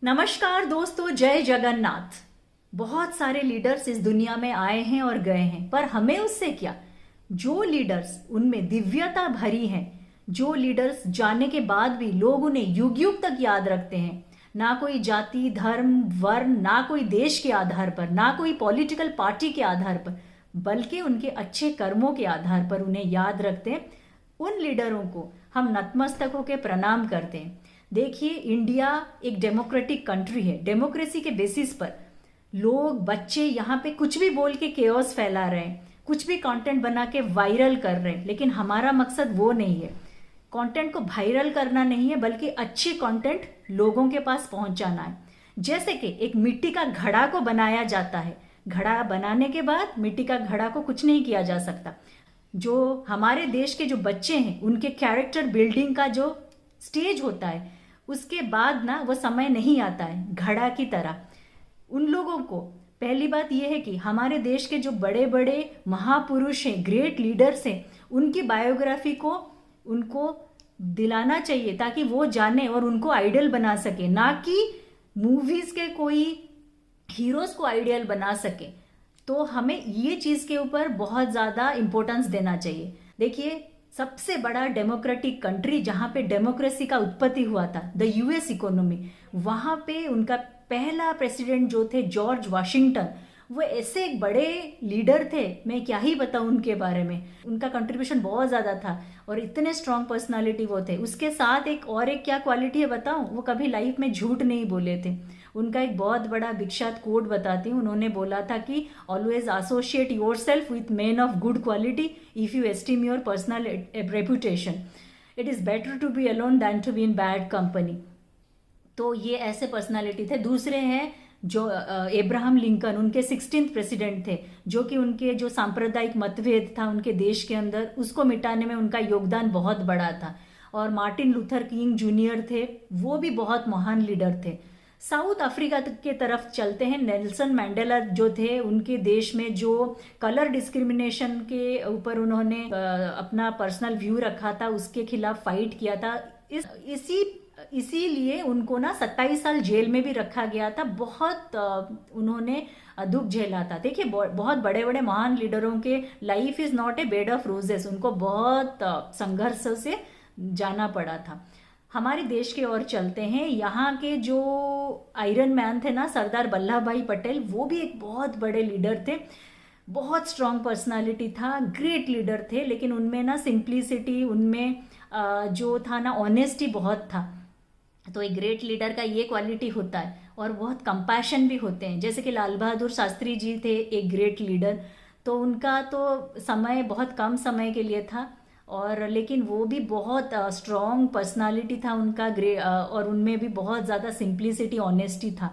नमस्कार दोस्तों, जय जगन्नाथ। बहुत सारे लीडर्स इस दुनिया में आए हैं और गए हैं, पर हमें उससे क्या। जो लीडर्स उनमें दिव्यता भरी है, जो लीडर्स जाने के बाद भी लोग उन्हें युग युग तक याद रखते हैं, ना कोई जाति धर्म वर्ण, ना कोई देश के आधार पर, ना कोई पॉलिटिकल पार्टी के आधार पर, बल्कि उनके अच्छे कर्मों के आधार पर उन्हें याद रखते हैं, उन लीडरों को हम नतमस्तक होकर प्रणाम करते हैं। देखिए, इंडिया एक डेमोक्रेटिक कंट्री है। डेमोक्रेसी के बेसिस पर लोग, बच्चे यहाँ पे कुछ भी बोल के केओस फैला रहे हैं, कुछ भी कंटेंट बना के वायरल कर रहे हैं, लेकिन हमारा मकसद वो नहीं है। कंटेंट को वायरल करना नहीं है, बल्कि अच्छे कंटेंट लोगों के पास पहुंचाना है। जैसे कि एक मिट्टी का घड़ा को बनाया जाता है, घड़ा बनाने के बाद मिट्टी का घड़ा को कुछ नहीं किया जा सकता। जो हमारे देश के जो बच्चे हैं, उनके कैरेक्टर बिल्डिंग का जो स्टेज होता है, उसके बाद ना वो समय नहीं आता है घड़ा की तरह। उन लोगों को पहली बात यह है कि हमारे देश के जो बड़े बड़े महापुरुष हैं, ग्रेट लीडर्स हैं, उनकी बायोग्राफी को उनको दिलाना चाहिए, ताकि वो जाने और उनको आइडल बना सके, ना कि मूवीज के कोई हीरोज को आइडियल बना सके। तो हमें ये चीज के ऊपर बहुत ज्यादा इंपॉर्टेंस देना चाहिए। देखिए, सबसे बड़ा डेमोक्रेटिक कंट्री जहां पे डेमोक्रेसी का उत्पत्ति हुआ था, द यूएस इकोनॉमी, वहां पे उनका पहला प्रेसिडेंट जो थे जॉर्ज वाशिंगटन, वो ऐसे एक बड़े लीडर थे, मैं क्या ही बताऊं उनके बारे में। उनका कंट्रीब्यूशन बहुत ज्यादा था और इतने स्ट्रांग पर्सनालिटी वो थे। उसके साथ एक क्या क्वालिटी है बताऊं, वो कभी लाइफ में झूठ नहीं बोले थे। उनका एक बहुत बड़ा विख्यात कोड बताती हूँ। उन्होंने बोला था कि always associate yourself with men of good quality if you esteem your personal reputation. It is better to be alone than to be in bad company. तो ये ऐसे पर्सनालिटी थे। दूसरे हैं जो एब्राहम लिंकन, उनके 16th प्रेसिडेंट थे, जो कि उनके जो सांप्रदायिक मतभेद था उनके देश के अंदर, उसको मिटाने में उनका योगदान बहुत बड़ा था। और मार्टिन लूथर किंग जूनियर थे, वो भी बहुत महान लीडर थे। साउथ अफ्रीका के तरफ चलते हैं। नेल्सन मैंडेला जो थे, उनके देश में जो कलर डिस्क्रिमिनेशन के ऊपर उन्होंने अपना पर्सनल व्यू रखा था, उसके खिलाफ फाइट किया था। इसीलिए उनको ना 27 साल जेल में भी रखा गया था। बहुत उन्होंने दुख झेला था। देखिए, बहुत बड़े बड़े महान लीडरों के life is not a bed of roses. उनको बहुत संघर्ष से जाना पड़ा था। हमारे देश के और चलते हैं। यहाँ के जो आयरन मैन थे ना, सरदार वल्लभ भाई पटेल, वो भी एक बहुत बड़े लीडर थे। बहुत स्ट्रांग पर्सनालिटी था, ग्रेट लीडर थे, लेकिन उनमें ना सिंप्लिसिटी, उनमें जो था ना ऑनेस्टी बहुत था। तो एक ग्रेट लीडर का ये क्वालिटी होता है। और बहुत कंपैशन भी होते हैं। जैसे कि लाल बहादुर शास्त्री जी थे एक ग्रेट लीडर। तो उनका तो समय बहुत कम समय के लिए था, और लेकिन वो भी बहुत स्ट्रॉन्ग पर्सनालिटी था उनका, और उनमें भी बहुत ज़्यादा सिंप्लिसिटी, ऑनेस्टी था।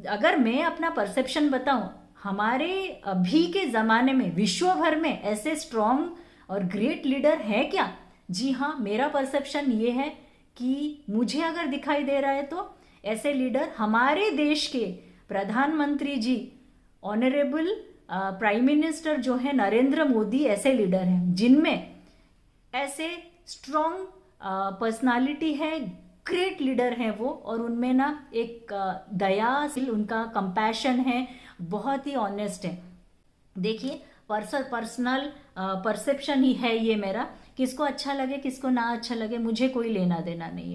अगर मैं अपना परसेप्शन बताऊं, हमारे अभी के ज़माने में विश्व भर में ऐसे स्ट्रॉन्ग और ग्रेट लीडर है क्या? जी हाँ, मेरा परसेप्शन ये है कि मुझे अगर दिखाई दे रहा है तो ऐसे लीडर हमारे देश के प्रधानमंत्री जी, ऑनरेबल प्राइम मिनिस्टर जो है नरेंद्र मोदी, ऐसे लीडर हैं जिनमें ऐसे स्ट्रॉन्ग पर्सनालिटी है, ग्रेट लीडर है वो, और उनमें ना एक दया, उनका कंपैशन है, बहुत ही ऑनेस्ट है। देखिए, पर्सनल परसेप्शन ही है ये मेरा। किसको अच्छा लगे किसको ना अच्छा लगे, मुझे कोई लेना देना नहीं है।